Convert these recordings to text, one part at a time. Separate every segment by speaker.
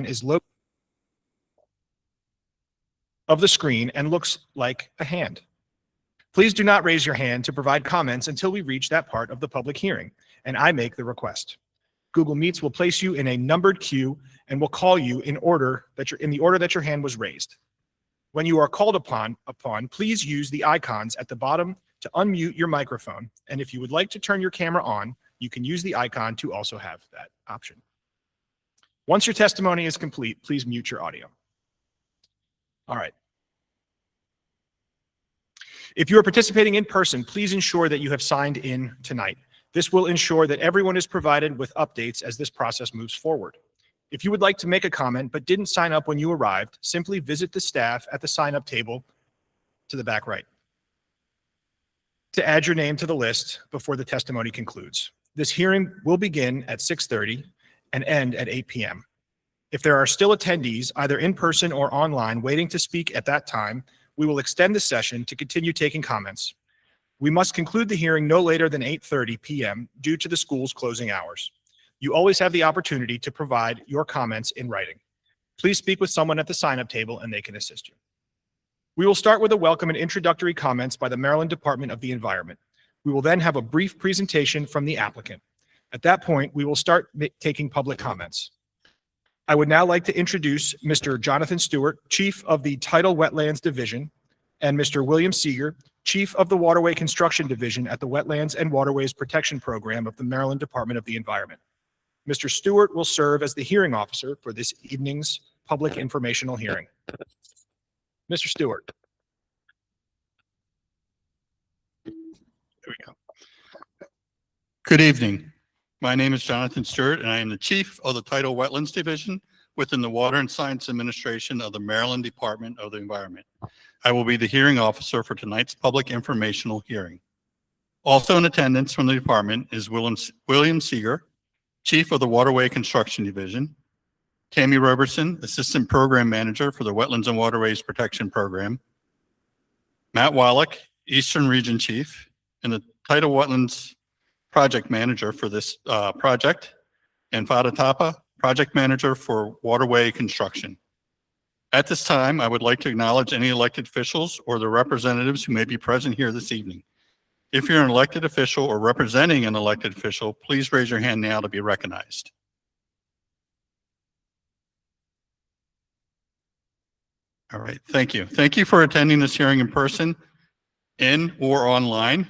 Speaker 1: is located of the screen and looks like a hand. Please do not raise your hand to provide comments until we reach that part of the public hearing and I make the request. Google Meets will place you in a numbered queue and will call you in the order that your hand was raised. When you are called upon, please use the icons at the bottom to unmute your microphone. And if you would like to turn your camera on, you can use the icon to also have that option. Once your testimony is complete, please mute your audio. All right. If you are participating in person, please ensure that you have signed in tonight. This will ensure that everyone is provided with updates as this process moves forward. If you would like to make a comment but didn't sign up when you arrived, simply visit the staff at the sign-up table to the back right to add your name to the list before the testimony concludes. This hearing will begin at 6:30 and end at 8 p.m. If there are still attendees, either in person or online, waiting to speak at that time, we will extend the session to continue taking comments. We must conclude the hearing no later than 8:30 p.m. due to the school's closing hours. You always have the opportunity to provide your comments in writing. Please speak with someone at the sign-up table and they can assist you. We will start with a welcome and introductory comments by the Maryland Department of the Environment. We will then have a brief presentation from the applicant. At that point, we will start taking public comments. I would now like to introduce Mr. Jonathan Stewart, Chief of the Tidal Wetlands Division, and Mr. William Seeger, Chief of the Waterway Construction Division at the Wetlands and Waterways Protection Program of the Maryland Department of the Environment. Mr. Stewart will serve as the hearing officer for this evening's public informational hearing. Mr. Stewart. There we go.
Speaker 2: Good evening. My name is Jonathan Stewart, and I am the Chief of the Tidal Wetlands Division within the Water and Science Administration of the Maryland Department of the Environment. I will be the hearing officer for tonight's public informational hearing. Also in attendance from the department is William Seeger, Chief of the Waterway Construction Division, Tammy Roberson, Assistant Program Manager for the Wetlands and Waterways Protection Program, Matt Wallach, Eastern Region Chief, and the Tidal Wetlands Project Manager for this project, and Fada Tapa, Project Manager for Waterway Construction. At this time, I would like to acknowledge any elected officials or their representatives who may be present here this evening. If you're an elected official or representing an elected official, please raise your hand now to be recognized. All right, thank you. Thank you for attending this hearing in person, in or online.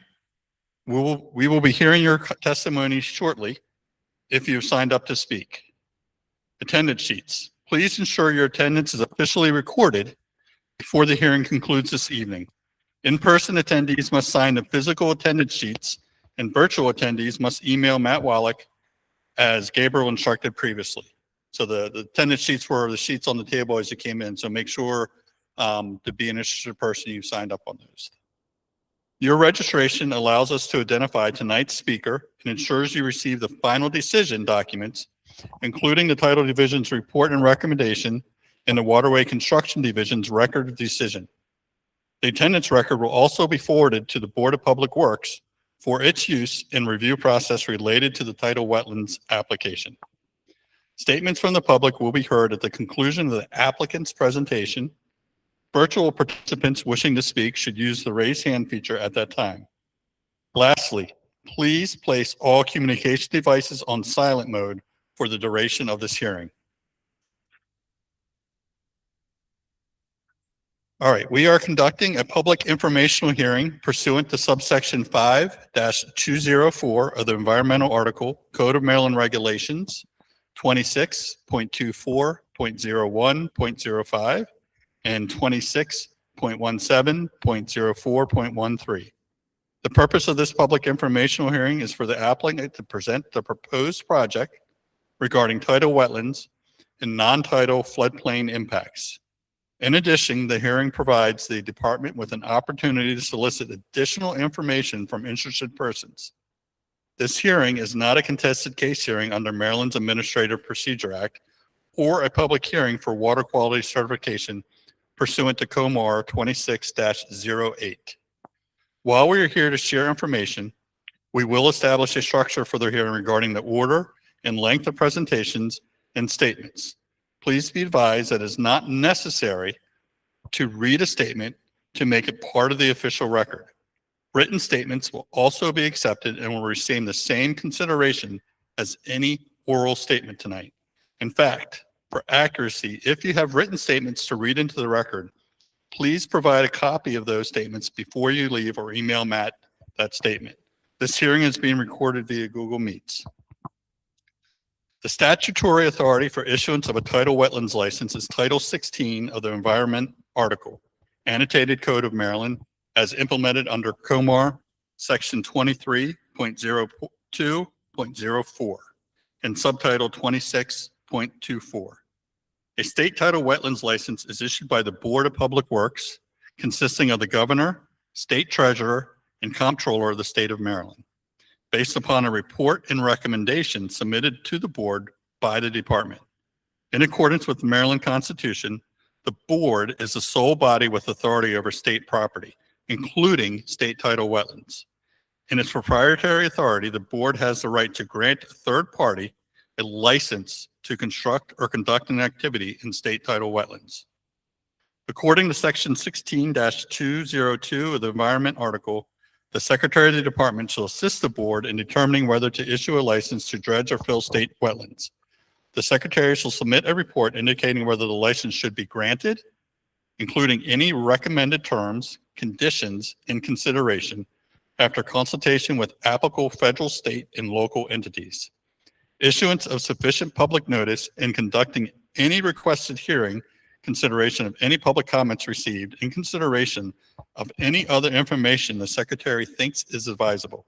Speaker 2: We will be hearing your testimony shortly if you've signed up to speak. Attendance sheets. Please ensure your attendance is officially recorded before the hearing concludes this evening. In-person attendees must sign the physical attendance sheets, and virtual attendees must email Matt Wallach as Gabriel instructed previously. So the attendance sheets were the sheets on the table as you came in, so make sure to be an interested person you signed up on those. Your registration allows us to identify tonight's speaker and ensures you receive the final decision documents, including the Tidal Division's report and recommendation and the Waterway Construction Division's record of decision. The attendance record will also be forwarded to the Board of Public Works for its use in review process related to the Tidal Wetlands application. Statements from the public will be heard at the conclusion of the applicant's presentation. Virtual participants wishing to speak should use the raise hand feature at that time. Lastly, please place all communication devices on silent mode for the duration of this hearing. All right, we are conducting a public informational hearing pursuant to subsection 5-204 of the Environmental Article, Code of Maryland Regulations, 26.24.01.05 and 26.17.04.13. The purpose of this public informational hearing is for the applicant to present the proposed project regarding tidal wetlands and non-tidal floodplain impacts. In addition, the hearing provides the department with an opportunity to solicit additional information from interested persons. This hearing is not a contested case hearing under Maryland's Administrative Procedure Act or a public hearing for water quality certification pursuant to COMAR 26-08. While we are here to share information, we will establish a structure for the hearing regarding the order and length of presentations and statements. Please be advised that it is not necessary to read a statement to make it part of the official record. Written statements will also be accepted and will receive the same consideration as any oral statement tonight. In fact, for accuracy, if you have written statements to read into the record, please provide a copy of those statements before you leave or email Matt that statement. This hearing is being recorded via Google Meets. The statutory authority for issuance of a tidal wetlands license is Title 16 of the Environment Article, Annotated Code of Maryland, as implemented under COMAR Section 23.02.04 and Subtitle 26.24. A state tidal wetlands license is issued by the Board of Public Works, consisting of the governor, state treasurer, and comptroller of the state of Maryland, based upon a report and recommendation submitted to the board by the department. In accordance with the Maryland Constitution, the board is the sole body with authority over state property, including state tidal wetlands. In its proprietary authority, the board has the right to grant a third party a license to construct or conduct an activity in state tidal wetlands. According to Section 16-202 of the Environment Article, the Secretary of the Department shall assist the board in determining whether to issue a license to dredge or fill state wetlands. The Secretary shall submit a report indicating whether the license should be granted, including any recommended terms, conditions, and consideration after consultation with applicable federal, state, and local entities. Issuance of sufficient public notice and conducting any requested hearing, consideration of any public comments received, and consideration of any other information the Secretary thinks is advisable.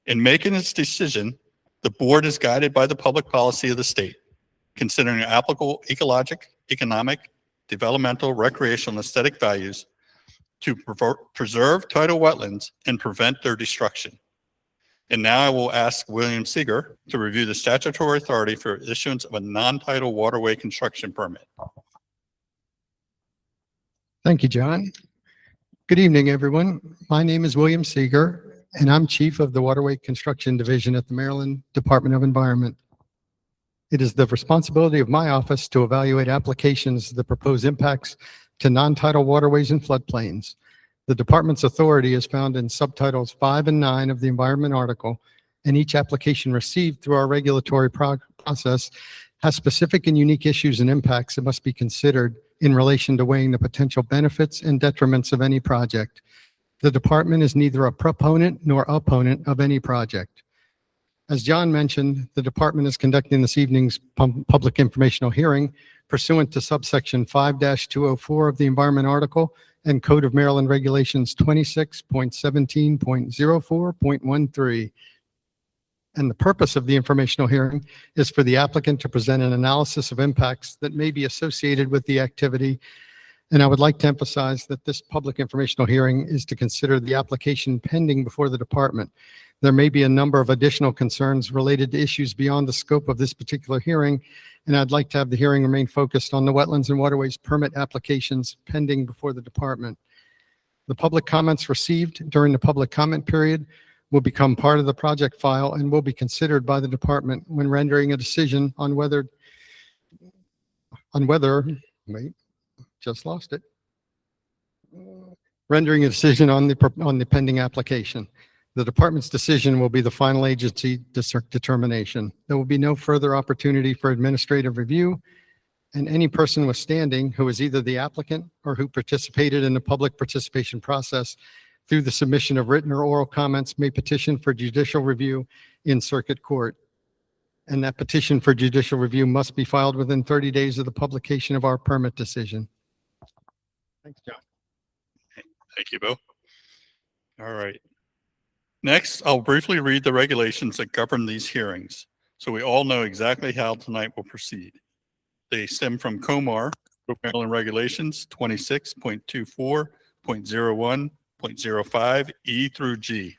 Speaker 2: In making its decision, the board is guided by the public policy of the state, considering applicable ecologic, economic, developmental, recreational, and aesthetic values to preserve tidal wetlands and prevent their destruction. And now I will ask William Seeger to review the statutory authority for issuance of a non-tidal waterway construction permit.
Speaker 3: Thank you, John. Good evening, everyone. My name is William Seeger, and I'm Chief of the Waterway Construction Division at the Maryland Department of Environment. It is the responsibility of my office to evaluate applications that propose impacts to non-tidal waterways and floodplains. The department's authority is found in subtitles 5 and 9 of the Environment Article, and each application received through our regulatory process has specific and unique issues and impacts that must be considered in relation to weighing the potential benefits and detriments of any project. The department is neither a proponent nor opponent of any project. As John mentioned, the department is conducting this evening's public informational hearing pursuant to subsection 5-204 of the Environment Article and Code of Maryland Regulations 26.17.04.13. And the purpose of the informational hearing is for the applicant to present an analysis of impacts that may be associated with the activity. And I would like to emphasize that this public informational hearing is to consider the application pending before the department. There may be a number of additional concerns related to issues beyond the scope of this particular hearing, and I'd like to have the hearing remain focused on the wetlands and waterways permit applications pending before the department. The public comments received during the public comment period will become part of the project file and will be considered by the department when rendering a decision on whether, wait, just lost it. Rendering a decision on the pending application. The department's decision will be the final agency determination. There will be no further opportunity for administrative review, and any person withstanding who is either the applicant or who participated in the public participation process through the submission of written or oral comments may petition for judicial review in circuit court. And that petition for judicial review must be filed within 30 days of the publication of our permit decision. Thanks, John.
Speaker 2: Thank you, Bill. All right. Next, I'll briefly read the regulations that govern these hearings, so we all know exactly how tonight will proceed. They stem from COMAR, Maryland Regulations 26.24.01.05 E through G.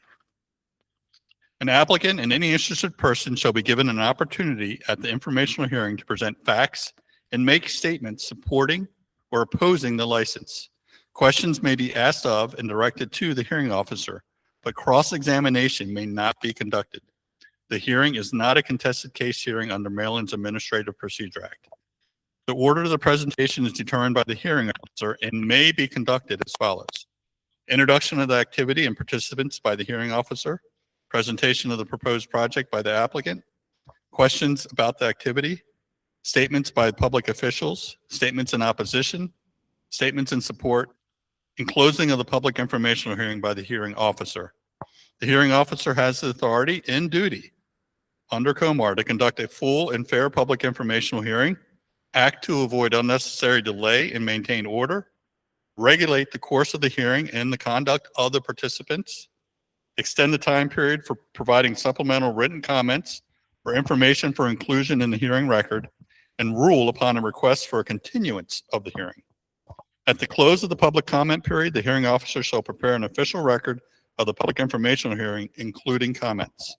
Speaker 2: An applicant and any interested person shall be given an opportunity at the informational hearing to present facts and make statements supporting or opposing the license. Questions may be asked of and directed to the hearing officer, but cross-examination may not be conducted. The hearing is not a contested case hearing under Maryland's Administrative Procedure Act. The order of the presentation is determined by the hearing officer and may be conducted as follows. Introduction of the activity and participants by the hearing officer, presentation of the proposed project by the applicant, questions about the activity, statements by public officials, statements in opposition, statements in support, and closing of the public informational hearing by the hearing officer. The hearing officer has the authority and duty under COMAR to conduct a full and fair public informational hearing, act to avoid unnecessary delay and maintain order, regulate the course of the hearing and the conduct of the participants, extend the time period for providing supplemental written comments or information for inclusion in the hearing record, and rule upon a request for a continuance of the hearing. At the close of the public comment period, the hearing officer shall prepare an official record of the public informational hearing, including comments.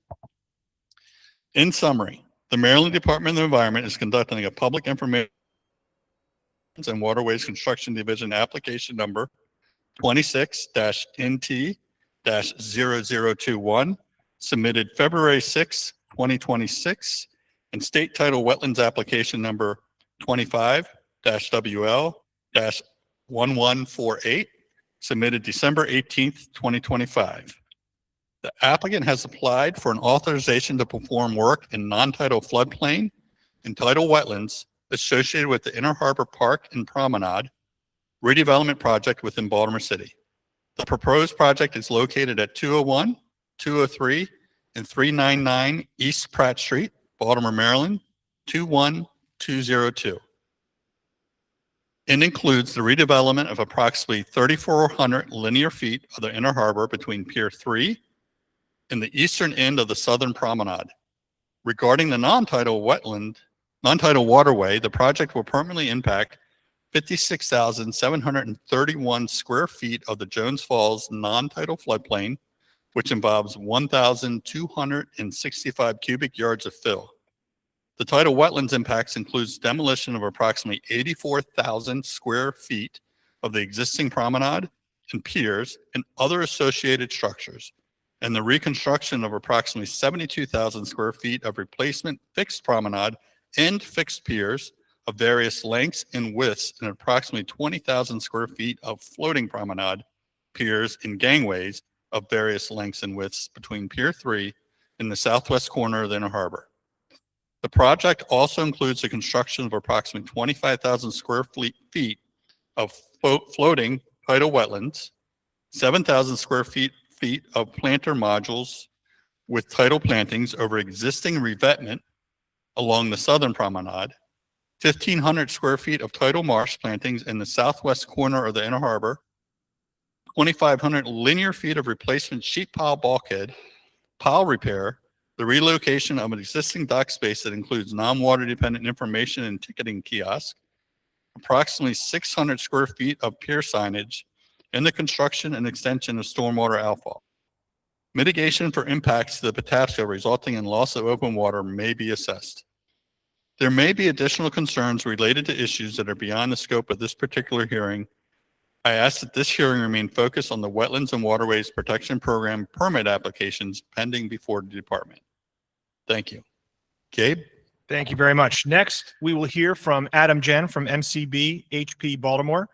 Speaker 2: In summary, the Maryland Department of Environment is conducting a public information and Waterways Construction Division application number 26-NT-0021, submitted February 6, 2026, and State Tidal Wetlands application number 25-WL-1148, submitted December 18, 2025. The applicant has applied for an authorization to perform work in non-tidal floodplain and tidal wetlands associated with the Inner Harbor Park and Promenade redevelopment project within Baltimore City. The proposed project is located at 201, 203, and 399 East Pratt Street, Baltimore, Maryland, 21202. It includes the redevelopment of approximately 3,400 linear feet of the Inner Harbor between Pier 3 and the eastern end of the Southern Promenade. Regarding the non-tidal waterway, the project will permanently impact 56,731 square feet of the Jones Falls non-tidal floodplain, which involves 1,265 cubic yards of fill. The tidal wetlands impacts includes demolition of approximately 84,000 square feet of the existing promenade and piers and other associated structures, and the reconstruction of approximately 72,000 square feet of replacement fixed promenade and fixed piers of various lengths and widths, and approximately 20,000 square feet of floating promenade, piers, and gangways of various lengths and widths between Pier 3 and the southwest corner of the Inner Harbor. The project also includes the construction of approximately 25,000 square feet of floating tidal wetlands, 7,000 square feet of planter modules with tidal plantings over existing revetment along the southern promenade, 1,500 square feet of tidal marsh plantings in the southwest corner of the Inner Harbor, 2,500 linear feet of replacement sheet pile bulkhead, pile repair, the relocation of an existing dock space that includes non-water dependent information and ticketing kiosk, approximately 600 square feet of pier signage, and the construction and extension of stormwater outfall. Mitigation for impacts to the Patapsco resulting in loss of open water may be assessed. There may be additional concerns related to issues that are beyond the scope of this particular hearing. I ask that this hearing remain focused on the Wetlands and Waterways Protection Program permit applications pending before the department. Thank you. Gabe?
Speaker 1: Thank you very much. Next, we will hear from Adam Jen from MCB HP Baltimore.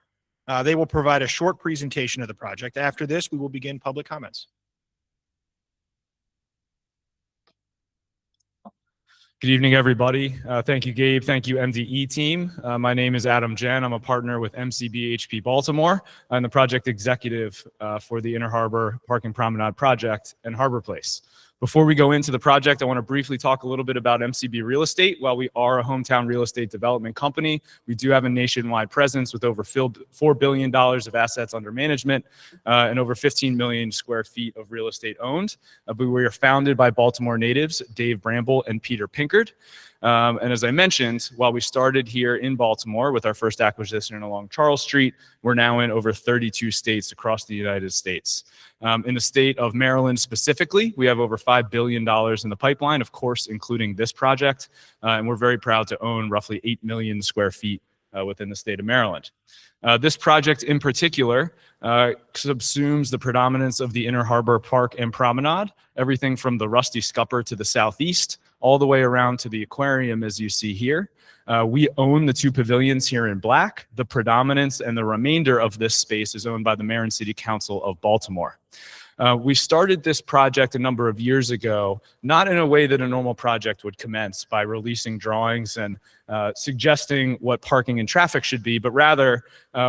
Speaker 1: They will provide a short presentation of the project. After this, we will begin public comments.
Speaker 4: Good evening, everybody. Thank you, Gabe. Thank you, MDE team. My name is Adam Jen. I'm a partner with MCB HP Baltimore. I'm the project executive for the Inner Harbor Park and Promenade project and Harbor Place. Before we go into the project, I want to briefly talk a little bit about MCB Real Estate. While we are a hometown real estate development company, we do have a nationwide presence with over $4 billion of assets under management and over 15 million square feet of real estate owned. But we are founded by Baltimore natives, Dave Bramble and Peter Pinkard. And as I mentioned, while we started here in Baltimore with our first acquisition along Charles Street, we're now in over 32 states across the United States. In the state of Maryland specifically, we have over $5 billion in the pipeline, of course, including this project. And we're very proud to own roughly 8 million square feet within the state of Maryland. This project in particular subsumes the predominance of the Inner Harbor Park and Promenade, everything from the Rusty Scupper to the southeast, all the way around to the Aquarium, as you see here. We own the 2 pavilions here in black. The predominance and the remainder of this space is owned by the Mayor and City Council of Baltimore. We started this project a number of years ago, not in a way that a normal project would commence by releasing drawings and suggesting what parking and traffic should be, but rather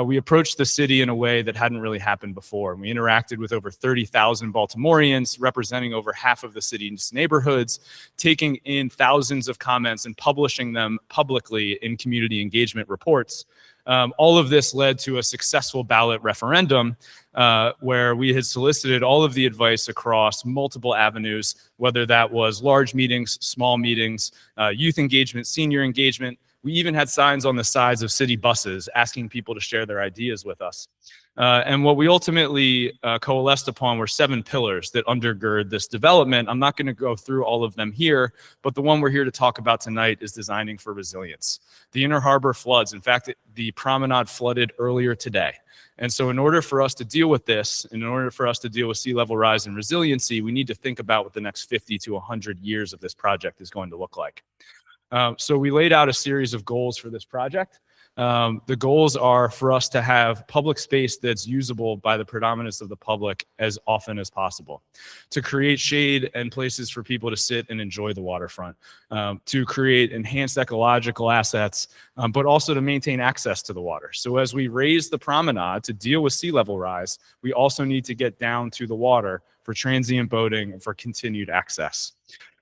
Speaker 4: we approached the city in a way that hadn't really happened before. We interacted with over 30,000 Baltimoreans, representing over half of the city's neighborhoods, taking in thousands of comments and publishing them publicly in community engagement reports. All of this led to a successful ballot referendum where we had solicited all of the advice across multiple avenues, whether that was large meetings, small meetings, youth engagement, senior engagement. We even had signs on the sides of city buses asking people to share their ideas with us. And what we ultimately coalesced upon were 7 pillars that undergird this development. I'm not going to go through all of them here, but the one we're here to talk about tonight is designing for resilience. The Inner Harbor floods. In fact, the Promenade flooded earlier today. And so in order for us to deal with this, in order for us to deal with sea level rise and resiliency, we need to think about what the next 50 to 100 years of this project is going to look like. So we laid out a series of goals for this project. The goals are for us to have public space that's usable by the predominance of the public as often as possible, to create shade and places for people to sit and enjoy the waterfront, to create enhanced ecological assets, but also to maintain access to the water. So as we raise the promenade to deal with sea level rise, we also need to get down to the water for transient boating and for continued access.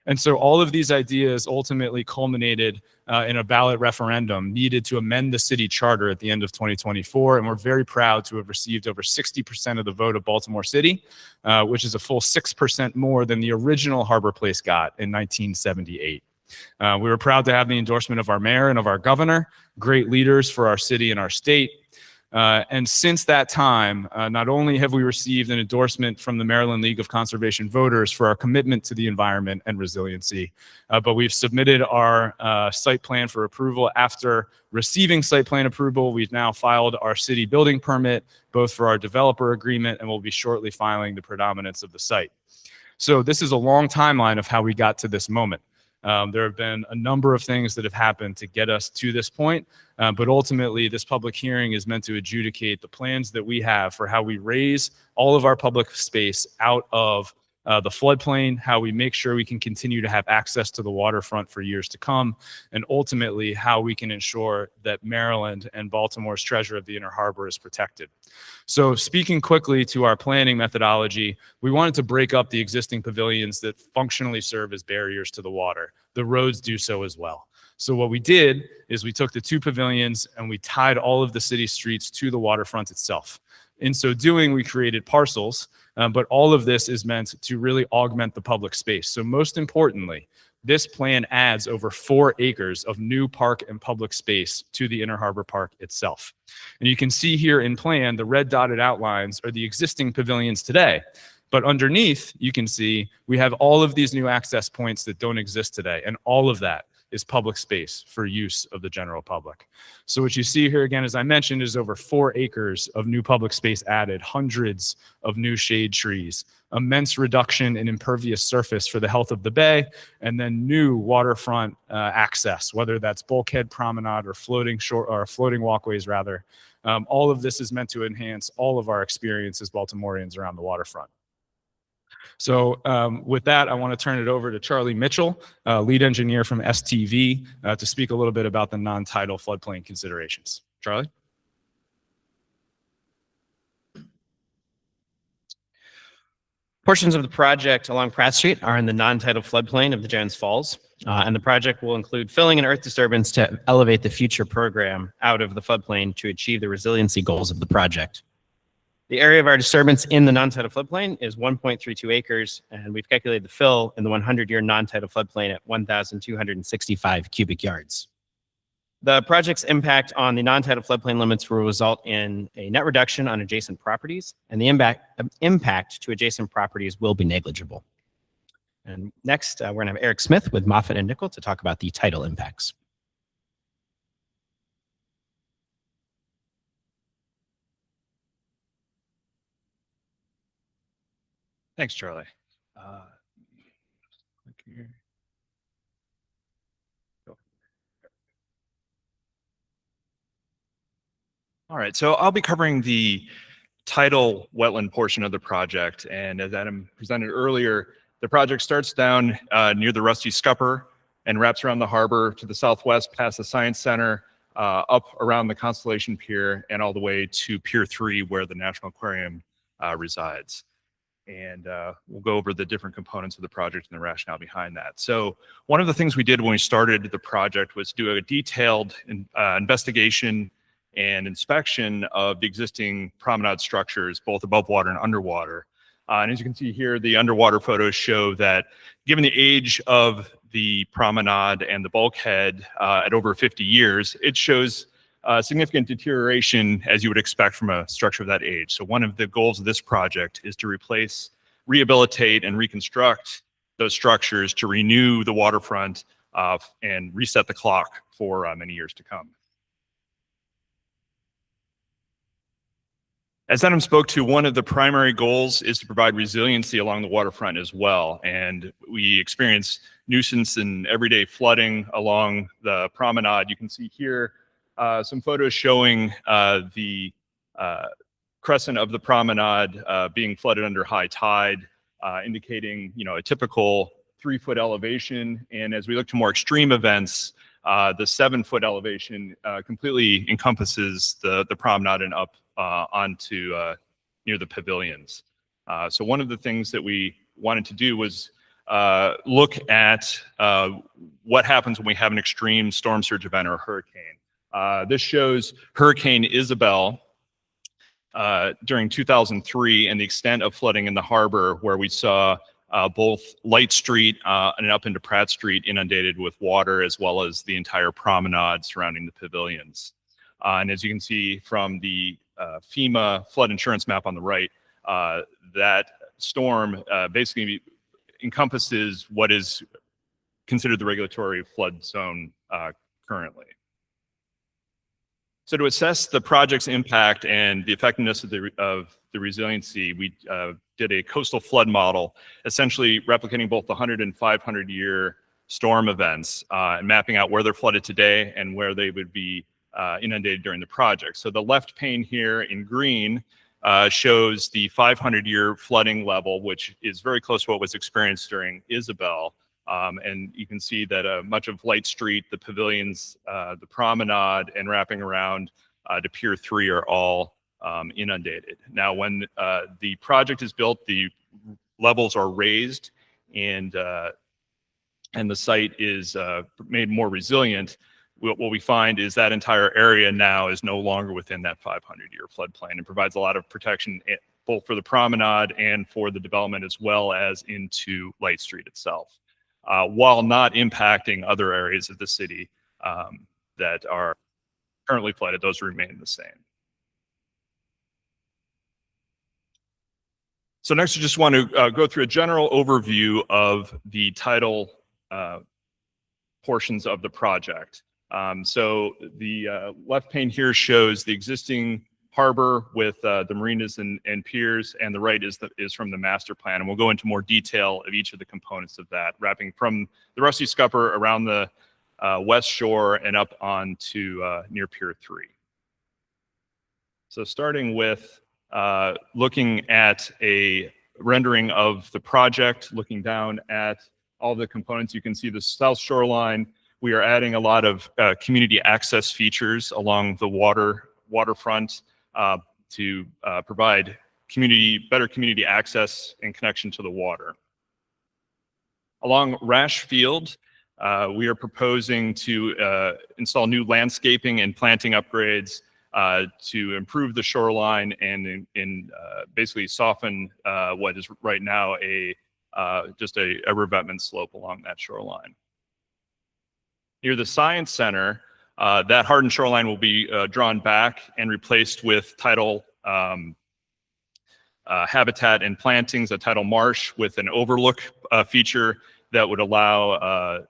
Speaker 4: And so all of these ideas ultimately culminated in a ballot referendum needed to amend the city charter at the end of 2024. And we're very proud to have received over 60% of the vote of Baltimore City, which is a full 6% more than the original Harbor Place got in 1978. We were proud to have the endorsement of our mayor and of our governor, great leaders for our city and our state. And since that time, not only have we received an endorsement from the Maryland League of Conservation Voters for our commitment to the environment and resiliency, but we've submitted our site plan for approval. After receiving site plan approval, we've now filed our city building permit, both for our developer agreement, and we'll be shortly filing the predominance of the site. So this is a long timeline of how we got to this moment. There have been a number of things that have happened to get us to this point, but ultimately this public hearing is meant to adjudicate the plans that we have for how we raise all of our public space out of the floodplain, how we make sure we can continue to have access to the waterfront for years to come, and ultimately how we can ensure that Maryland and Baltimore's treasure of the Inner Harbor is protected. So speaking quickly to our planning methodology, we wanted to break up the existing pavilions that functionally serve as barriers to the water. The roads do so as well. So what we did is we took the 2 pavilions and we tied all of the city streets to the waterfront itself. In so doing, we created parcels, but all of this is meant to really augment the public space. So most importantly, this plan adds over 4 acres of new park and public space to the Inner Harbor Park itself. And you can see here in plan, the red dotted outlines are the existing pavilions today. But underneath, you can see we have all of these new access points that don't exist today. And all of that is public space for use of the general public. So what you see here again, as I mentioned, is over 4 acres of new public space added, hundreds of new shade trees, immense reduction in impervious surface for the health of the bay, and then new waterfront access, whether that's bulkhead promenade or floating shore or floating walkways rather. All of this is meant to enhance all of our experience as Baltimoreans around the waterfront. So with that, I want to turn it over to Charlie Mitchell, lead engineer from STV, to speak a little bit about the non-tidal floodplain considerations. Charlie?
Speaker 5: Portions of the project along Pratt Street are in the non-tidal floodplain of the Jones Falls, and the project will include filling and earth disturbance to elevate the future program out of the floodplain to achieve the resiliency goals of the project. The area of our disturbance in the non-tidal floodplain is 1.32 acres, and we've calculated the fill in the 100-year non-tidal floodplain at 1,265 cubic yards. The project's impact on the non-tidal floodplain limits will result in a net reduction on adjacent properties, and the impact to adjacent properties will be negligible. And next, we're going to have Eric Smith with Moffatt and Nickel to talk about the tidal impacts.
Speaker 1: Thanks, Charlie.
Speaker 6: All right, so I'll be covering the tidal wetland portion of the project. And as Adam presented earlier, the project starts down near the Rusty Scupper and wraps around the harbor to the southwest past the Science Center, up around the Constellation Pier and all the way to Pier 3 where the National Aquarium resides. And we'll go over the different components of the project and the rationale behind that. So one of the things we did when we started the project was do a detailed investigation and inspection of the existing promenade structures, both above water and underwater. And as you can see here, the underwater photos show that given the age of the promenade and the bulkhead at over 50 years, it shows significant deterioration as you would expect from a structure of that age. So one of the goals of this project is to replace, rehabilitate, and reconstruct those structures to renew the waterfront and reset the clock for many years to come. As Adam spoke to, one of the primary goals is to provide resiliency along the waterfront as well. And we experience nuisance and everyday flooding along the promenade. You can see here some photos showing the crescent of the promenade being flooded under high tide, indicating, you know, a typical 3-foot elevation. And as we look to more extreme events, the 7-foot elevation completely encompasses the promenade and up onto near the pavilions. So one of the things that we wanted to do was look at what happens when we have an extreme storm surge event or a hurricane. This shows Hurricane Isabel during 2003 and the extent of flooding in the harbor, where we saw both Light Street and up into Pratt Street inundated with water, as well as the entire promenade surrounding the pavilions. And as you can see from the FEMA flood insurance map on the right, that storm basically encompasses what is considered the regulatory flood zone currently. So to assess the project's impact and the effectiveness of the resiliency, we did a coastal flood model, essentially replicating both the 100 and 500 year storm events and mapping out where they're flooded today and where they would be inundated during the project. So the left pane here in green shows the 500-year flooding level, which is very close to what was experienced during Isabel. And you can see that much of Light Street, the pavilions, the promenade, and wrapping around to Pier 3 are all inundated. Now, when the project is built, the levels are raised and the site is made more resilient. What we find is that entire area now is no longer within that 500-year floodplain and provides a lot of protection both for the promenade and for the development, as well as into Light Street itself, while not impacting other areas of the city that are currently flooded. Those remain the same. So next, I just want to go through a general overview of the tidal portions of the project. So the left pane here shows the existing harbor with the marinas and piers, and the right is from the master plan. And we'll go into more detail of each of the components of that, wrapping from the Rusty Scupper around the west shore and up onto near Pier 3. So starting with looking at a rendering of the project, looking down at all the components, you can see the south shoreline. We are adding a lot of community access features along the waterfront to provide better community access and connection to the water. Along Rash Field, we are proposing to install new landscaping and planting upgrades to improve the shoreline and basically soften what is right now just a revetment slope along that shoreline. Near the Science Center, that hardened shoreline will be drawn back and replaced with tidal habitat and plantings, a tidal marsh with an overlook feature that would allow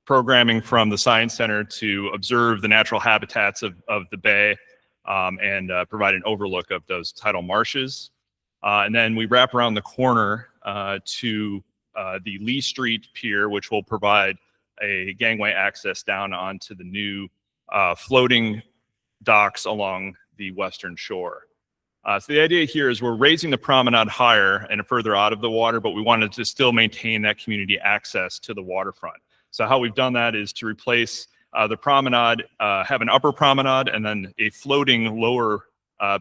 Speaker 6: programming from the Science Center to observe the natural habitats of the bay and provide an overlook of those tidal marshes. And then we wrap around the corner to the Lee Street Pier, which will provide a gangway access down onto the new floating docks along the western shore. So the idea here is we're raising the promenade higher and further out of the water, but we wanted to still maintain that community access to the waterfront. So how we've done that is to replace the promenade, have an upper promenade, and then a floating lower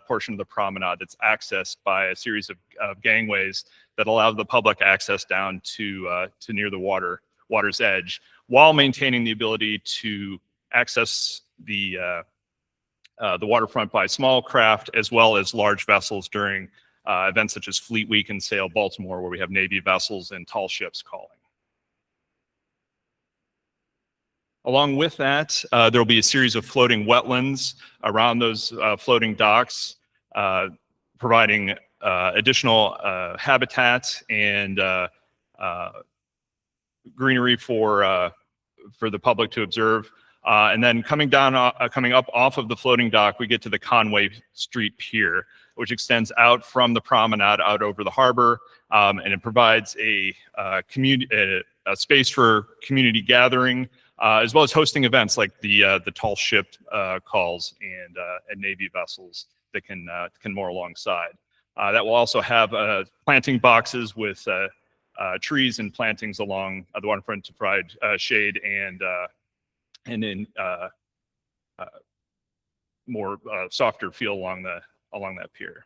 Speaker 6: portion of the promenade that's accessed by a series of gangways that allow the public access down to near the water's edge, while maintaining the ability to access the waterfront by small craft as well as large vessels during events such as Fleet Week and Sail Baltimore, where we have Navy vessels and tall ships calling. Along with that, there will be a series of floating wetlands around those floating docks, providing additional habitat and greenery for the public to observe. And then coming up off of the floating dock, we get to the Conway Street Pier, which extends out from the promenade out over the harbor, and it provides a space for community gathering, as well as hosting events like the tall ship calls and Navy vessels that can moor alongside. That will also have planting boxes with trees and plantings along the waterfront to provide shade and in more softer feel along that pier.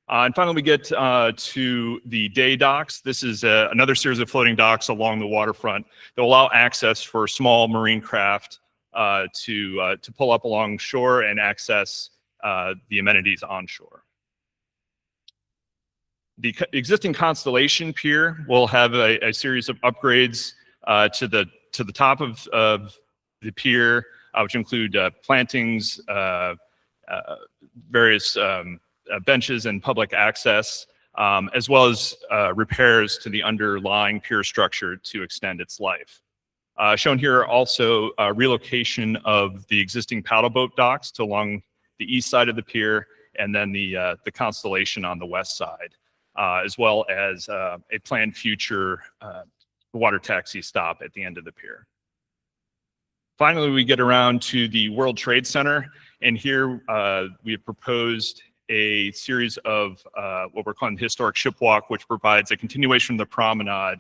Speaker 6: And finally, we get to the day docks. This is another series of floating docks along the waterfront that will allow access for small marine craft to pull up along shore and access the amenities onshore. The existing Constellation Pier will have a series of upgrades to the top of the pier, which include plantings, various benches and public access, as well as repairs to the underlying pier structure to extend its life. Shown here are also relocation of the existing paddle boat docks to along the east side of the pier, and then the Constellation on the west side, as well as a planned future water taxi stop at the end of the pier. Finally, we get around to the World Trade Center, and here we have proposed a series of what we're calling the historic ship walk, which provides a continuation of the promenade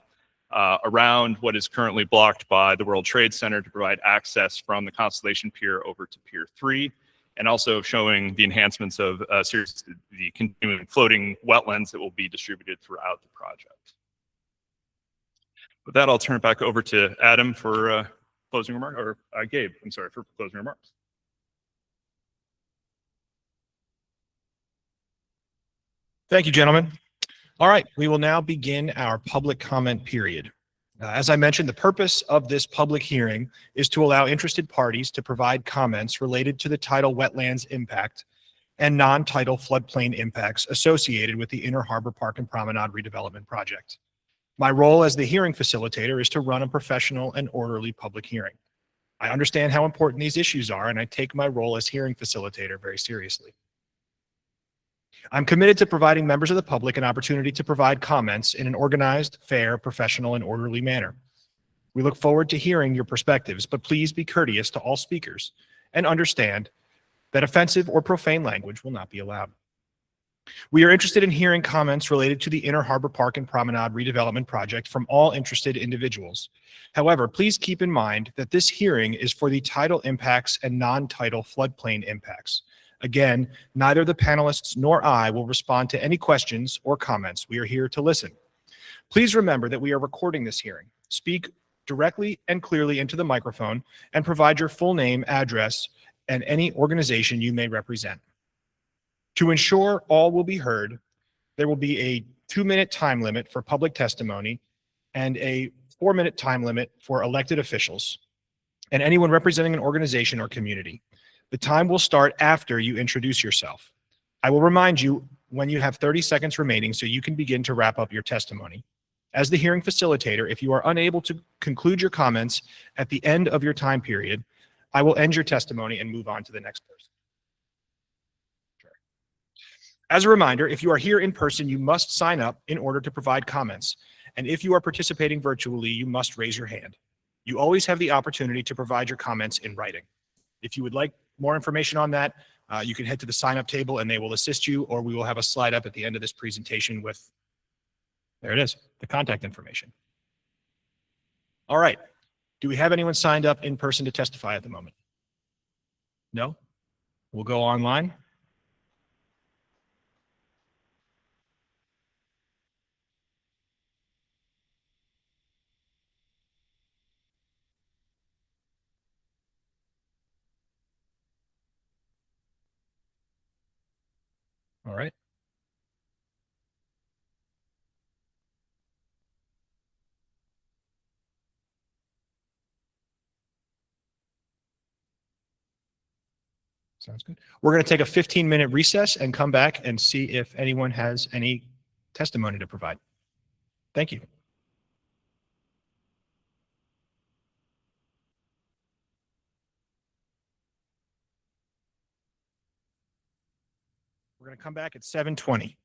Speaker 6: around what is currently blocked by the World Trade Center to provide access from the Constellation Pier over to Pier 3, and also showing the enhancements of the continuing floating wetlands that will be distributed throughout the project. With that, I'll turn it back over to Adam for closing remarks, or Gabe, I'm sorry, for closing remarks.
Speaker 1: Thank you, gentlemen. All right, we will now begin our public comment period. As I mentioned, the purpose of this public hearing is to allow interested parties to provide comments related to the tidal wetlands impact and non-tidal floodplain impacts associated with the Inner Harbor Park and Promenade redevelopment project. My role as the hearing facilitator is to run a professional and orderly public hearing. I understand how important these issues are, and I take my role as hearing facilitator very seriously. I'm committed to providing members of the public an opportunity to provide comments in an organized, fair, professional, and orderly manner. We look forward to hearing your perspectives, but please be courteous to all speakers and understand that offensive or profane language will not be allowed. We are interested in hearing comments related to the Inner Harbor Park and Promenade redevelopment project from all interested individuals. However, please keep in mind that this hearing is for the tidal impacts and non-tidal floodplain impacts. Again, neither the panelists nor I will respond to any questions or comments. We are here to listen. Please remember that we are recording this hearing. Speak directly and clearly into the microphone and provide your full name, address, and any organization you may represent. To ensure all will be heard, there will be a 2-minute time limit for public testimony and a 4-minute time limit for elected officials and anyone representing an organization or community. The time will start after you introduce yourself. I will remind you when you have 30 seconds remaining so you can begin to wrap up your testimony. As the hearing facilitator, if you are unable to conclude your comments at the end of your time period, I will end your testimony and move on to the next person. As a reminder, if you are here in person, you must sign up in order to provide comments. And if you are participating virtually, you must raise your hand. You always have the opportunity to provide your comments in writing. If you would like more information on that, you can head to the sign up table and they will assist you, or we will have a slide up at the end of this presentation with, there it is, the contact information. All right. Do we have anyone signed up in person to testify at the moment? No? We'll go online. All right. Sounds good. We're going to take a 15-minute recess and come back and see if anyone has any testimony to provide. Thank you. We're going to come back at 7:20.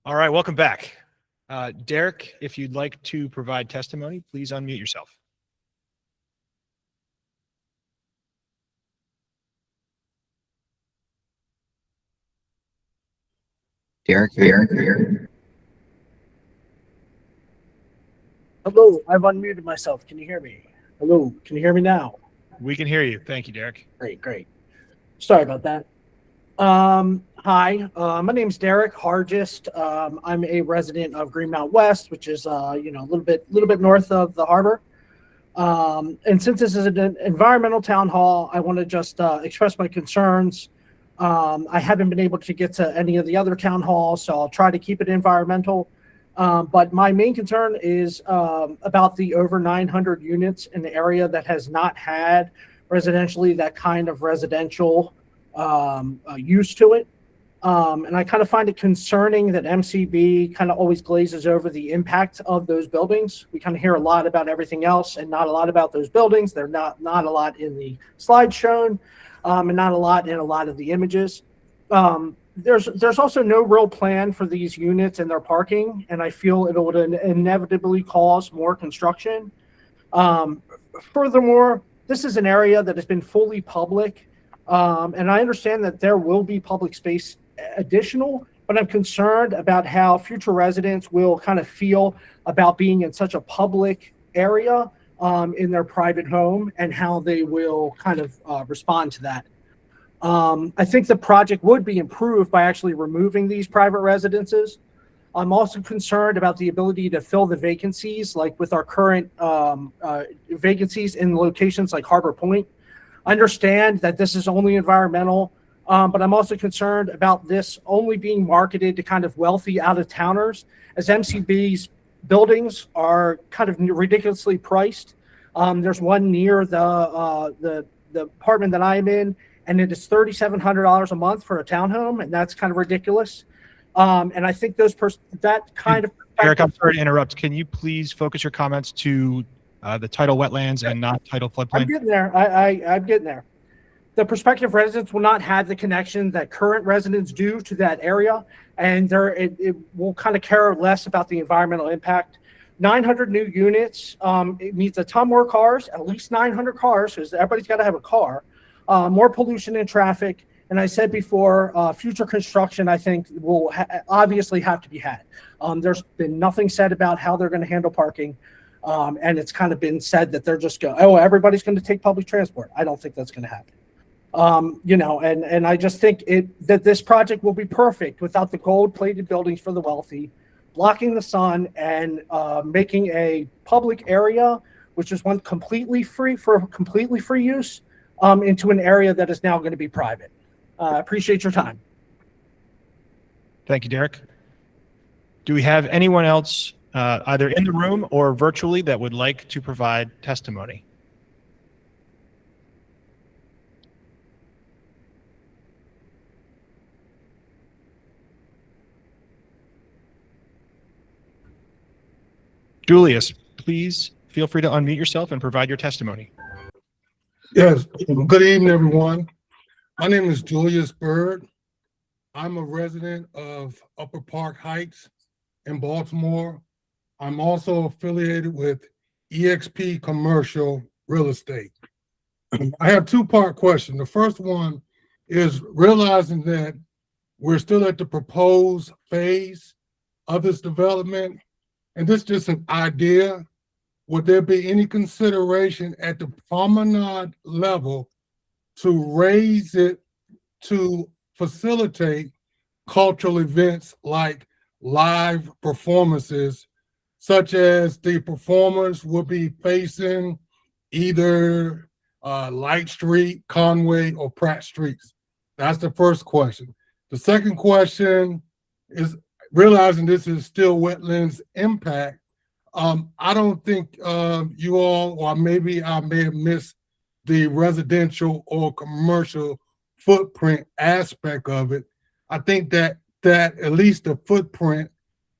Speaker 1: All right, welcome back. Derek, if you'd like to provide testimony, please unmute yourself.
Speaker 7: Derek.
Speaker 8: Hello, I've unmuted myself. Can you hear me? Hello, can you hear me now?
Speaker 1: We can hear you. Thank you, Derek.
Speaker 8: Great. Sorry about that. Hi, my name's Derek Hargist. I'm a resident of Greenmount West, which is a little bit north of the harbor. And since this is an environmental town hall, I want to just express my concerns. I haven't been able to get to any of the other town halls, so I'll try to keep it environmental. But my main concern is about the over 900 units in the area that has not had residentially that kind of residential use to it. And I kind of find it concerning that MCB kind of always glazes over the impact of those buildings. We kind of hear a lot about everything else and not a lot about those buildings. They're not a lot in the slide shown, and not a lot in a lot of the images. There's also no real plan for these units and their parking, and I feel it would inevitably cause more construction. Furthermore, this is an area that has been fully public, and I understand that there will be public space additional, but I'm concerned about how future residents will kind of feel about being in such a public area in their private home and how they will kind of respond to that. I think the project would be improved by actually removing these private residences. I'm also concerned about the ability to fill the vacancies, like with our current vacancies in locations like Harbor Point. I understand that this is only environmental, but I'm also concerned about this only being marketed to kind of wealthy out-of-towners, as MCB's buildings are kind of ridiculously priced. There's one near the apartment that I'm in, and it is $3,700 a month for a townhome, and that's kind of ridiculous. And I think that kind of
Speaker 1: Eric, I'm sorry to interrupt. Can you please focus your comments to the tidal wetlands and not tidal floodplain?
Speaker 8: I'm getting there. I'm getting there. The prospective residents will not have the connection that current residents do to that area, and it will kind of care less about the environmental impact. 900 new units, it means a ton more cars, at least 900 cars, because everybody's got to have a car. More pollution and traffic. And I said before, future construction, I think, will obviously have to be had. There's been nothing said about how they're going to handle parking. And it's kind of been said that they're just everybody's going to take public transport. I don't think that's going to happen. And I just think that this project will be perfect without the gold-plated buildings for the wealthy, blocking the sun, and making a public area, which is one completely free use, into an area that is now going to be private. Appreciate your time.
Speaker 1: Thank you, Derek. Do we have anyone else, either in the room or virtually, that would like to provide testimony? Julius, please feel free to unmute yourself and provide your testimony.
Speaker 9: Yes, good evening, everyone. My name is Julius Bird. I'm a resident of Upper Park Heights in Baltimore. I'm also affiliated with EXP Commercial Real Estate. I have two-part question. The first one is realizing that we're still at the proposed phase of this development, and this is just an idea. Would there be any consideration at the promenade level to raise it to facilitate cultural events like live performances, such as the performers will be facing either Light Street, Conway, or Pratt Streets? That's the first question. The second question is realizing this is still wetlands impact. I don't think you all, or maybe I may have missed the residential or commercial footprint aspect of it. I think that at least the footprint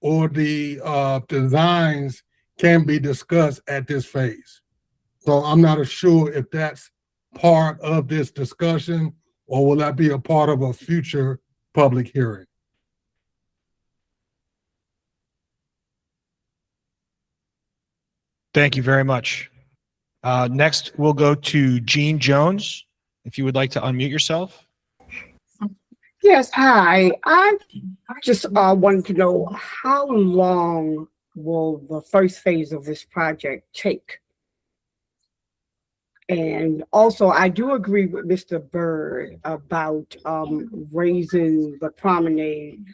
Speaker 9: or the designs can be discussed at this phase. So I'm not sure if that's part of this discussion or will that be a part of a future public hearing?
Speaker 1: Thank you very much. Next, we'll go to Jean Jones. If you would like to unmute yourself.
Speaker 7: Yes, hi. I just wanted to know how long will the first phase of this project take? And also, I do agree with Mr. Byrd about raising the promenade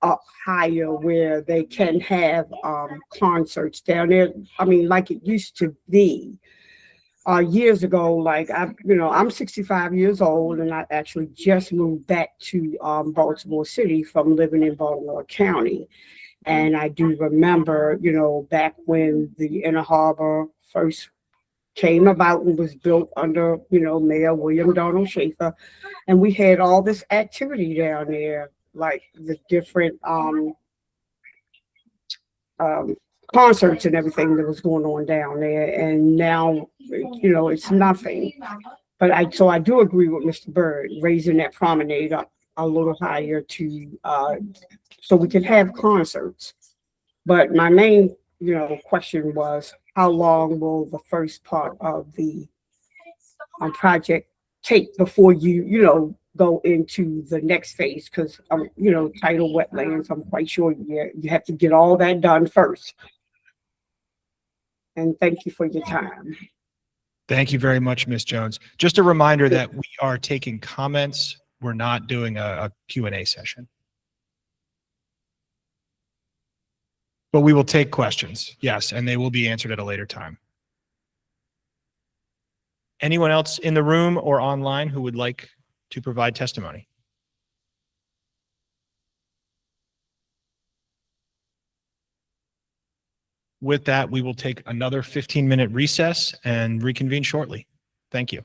Speaker 7: up higher where they can have concerts down there. I mean, like it used to be. Years ago, like I'm 65 years old, and I actually just moved back to Baltimore City from living in Baltimore County. And I do remember, back when the Inner Harbor first came about and was built under, Mayor William Donald Schaefer, and we had all this activity down there, like the different concerts and everything that was going on down there. And now, it's nothing. But I do agree with Mr. Byrd, raising that promenade up a little higher to so we can have concerts. But my main, question was, how long will the first part of the project take before you go into the next phase? Because tidal wetlands, I'm quite sure you have to get all that done first. And thank you for your time.
Speaker 1: Thank you very much, Ms. Jones. Just a reminder that we are taking comments. We're not doing a Q&A session. But we will take questions, yes, and they will be answered at a later time. Anyone else in the room or online who would like to provide testimony? With that, we will take another 15-minute recess and reconvene shortly. Thank you.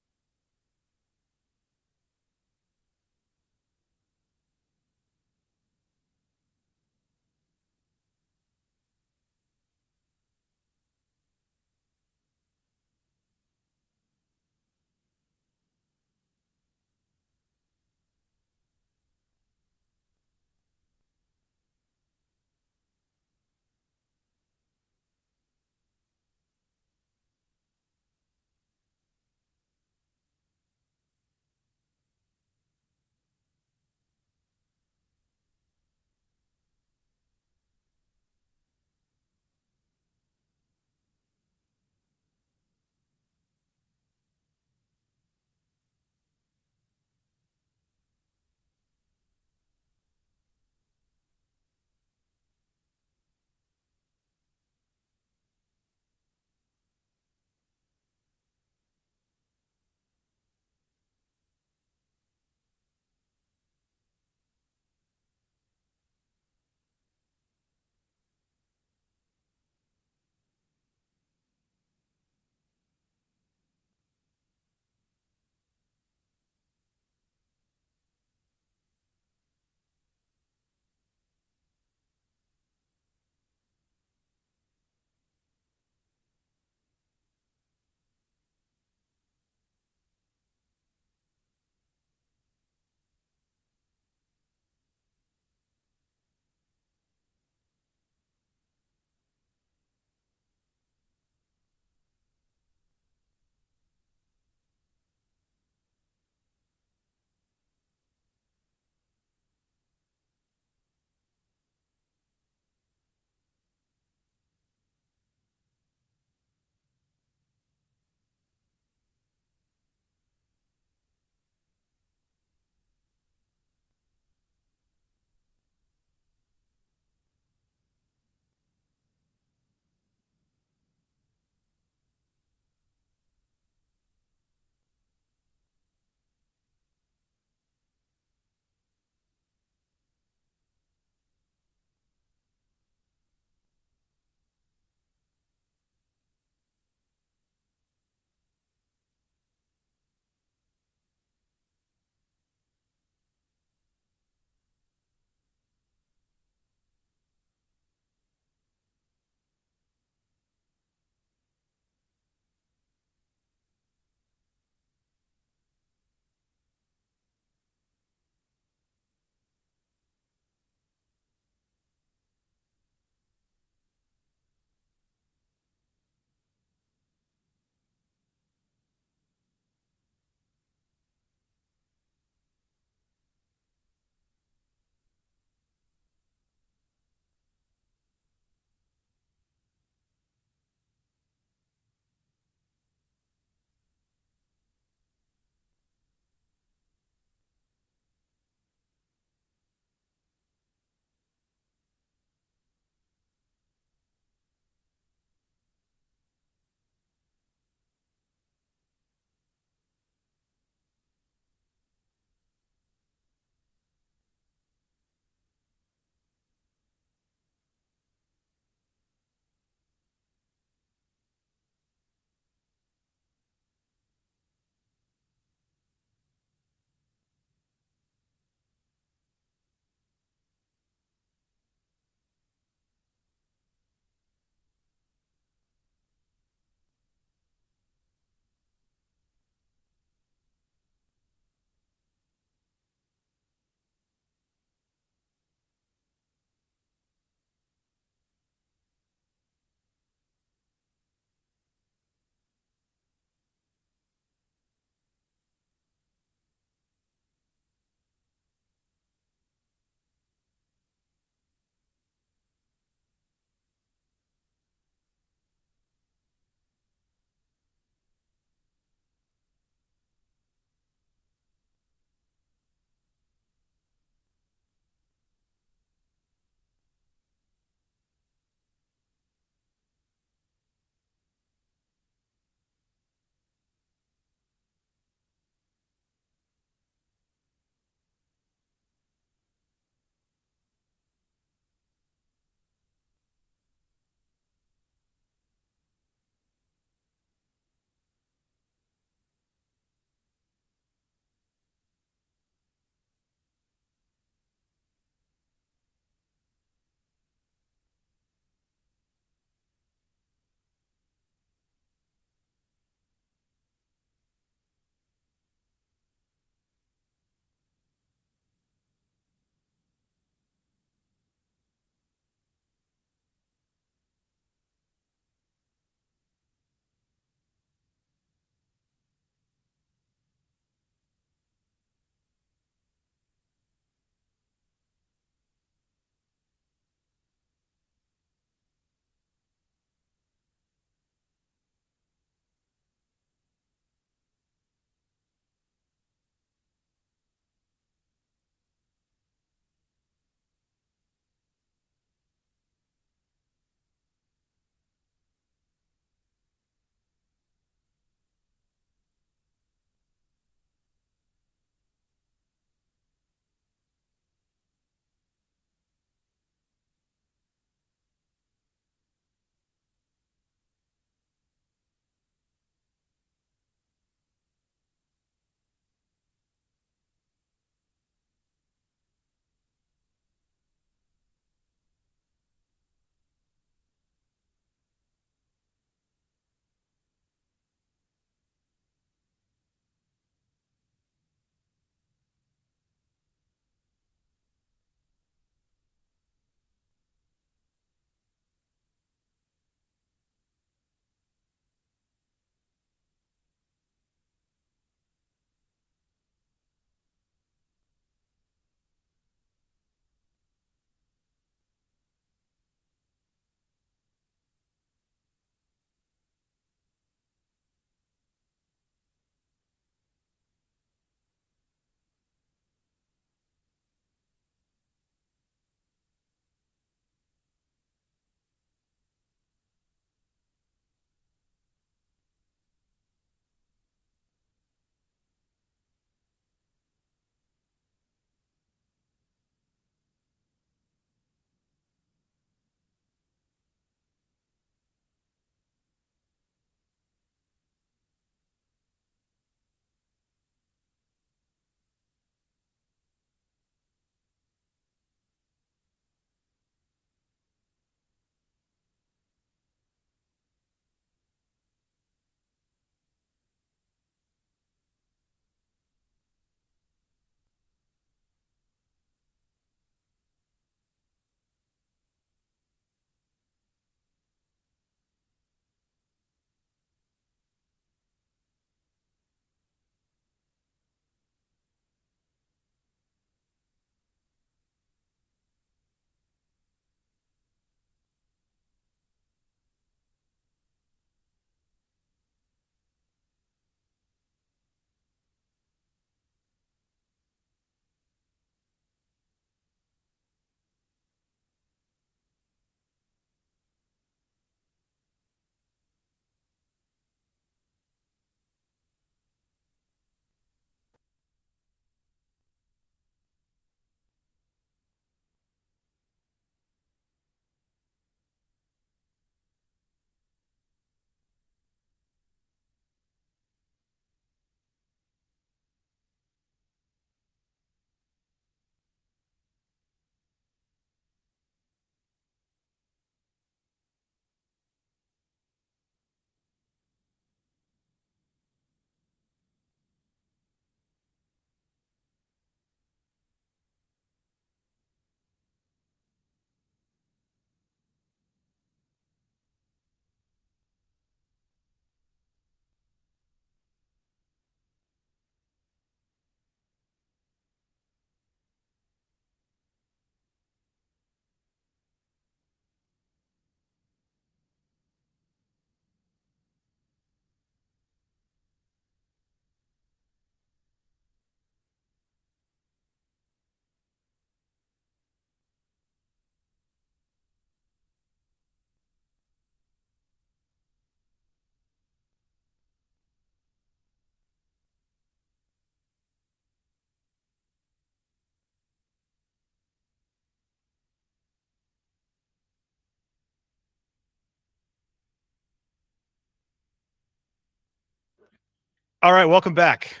Speaker 1: All right, welcome back.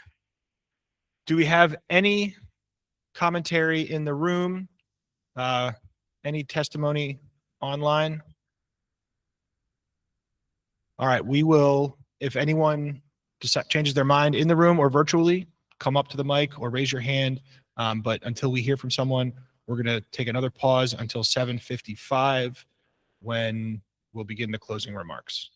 Speaker 1: Do we have any commentary in the room? Any testimony online? All right, we will, if anyone changes their mind in the room or virtually, come up to the mic or raise your hand. But until we hear from someone, we're going to take another pause until 7:55 when we'll begin the closing remarks.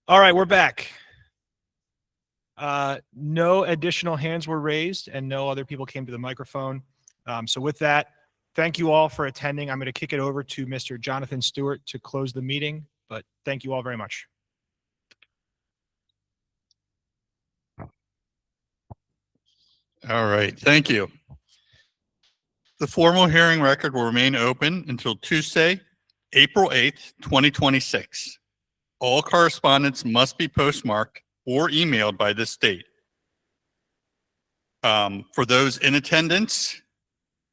Speaker 1: All right, we're back. No additional hands were raised and no other people came to the microphone. So with that, thank you all for attending. I'm going to kick it over to Mr. Jonathan Stewart to close the meeting, but thank you all very much.
Speaker 2: All right, thank you. The formal hearing record will remain open until Tuesday, April 8th, 2026. All correspondence must be postmarked or emailed by this date. For those in attendance,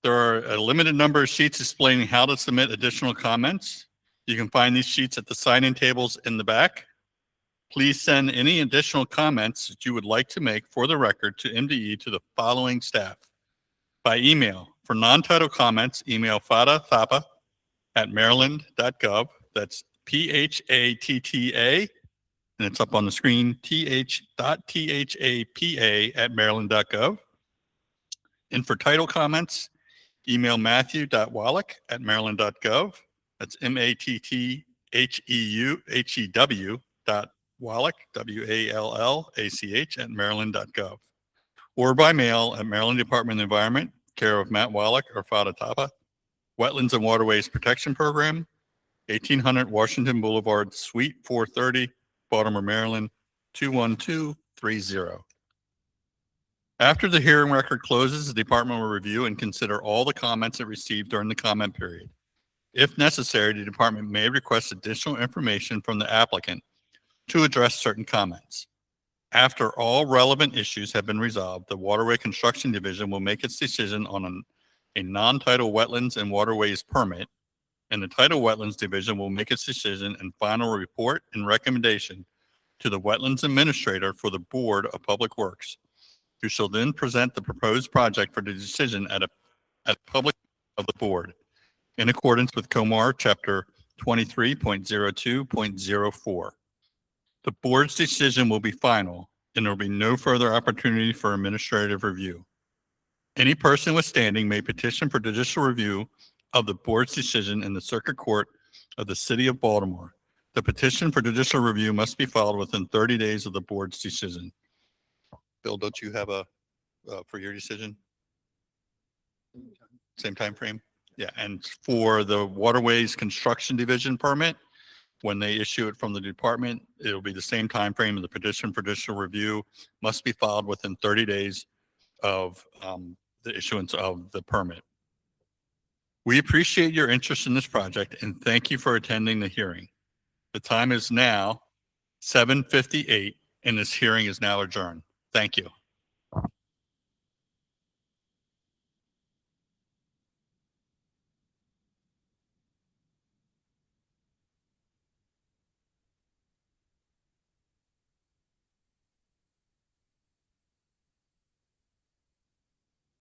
Speaker 2: there are a limited number of sheets explaining how to submit additional comments. You can find these sheets at the sign-in tables in the back. Please send any additional comments that you would like to make for the record to MDE to the following staff. By email, for non-title comments, email fadathapa@maryland.gov. That's PHATTA, and it's up on the screen, th.thapa@maryland.gov. And for title comments, email matthew.wallach@maryland.gov. That's MATTHEW.Wallach, WALLACH@maryland.gov. Or by mail at Maryland Department of Environment, care of Matt Wallach or Fada Tapa, Wetlands and Waterways Protection Program, 1800 Washington Boulevard, Suite 430, Baltimore, Maryland, 21230. After the hearing record closes, the department will review and consider all the comments it received during the comment period. If necessary, the department may request additional information from the applicant to address certain comments. After all relevant issues have been resolved, the Waterway Construction Division will make its decision on a non-tidal wetlands and waterways permit, and the Tidal Wetlands Division will make its decision and final report and recommendation to the Wetlands Administrator for the Board of Public Works, who shall then present the proposed project for the decision at a public of the board in accordance with COMAR Chapter 23.02.04. The board's decision will be final, and there will be no further opportunity for administrative review. Any person withstanding may petition for judicial review of the board's decision in the Circuit Court of the City of Baltimore. The petition for judicial review must be filed within 30 days of the board's decision. Bill, don't you have a, for your decision? Same time frame? Yeah, and for the Waterways Construction Division permit, when they issue it from the department, it'll be the same time frame, and the petition for judicial review must be filed within 30 days of the issuance of the permit. We appreciate your interest in this project and thank you for attending the hearing. The time is now 7:58 and this hearing is now adjourned. Thank you.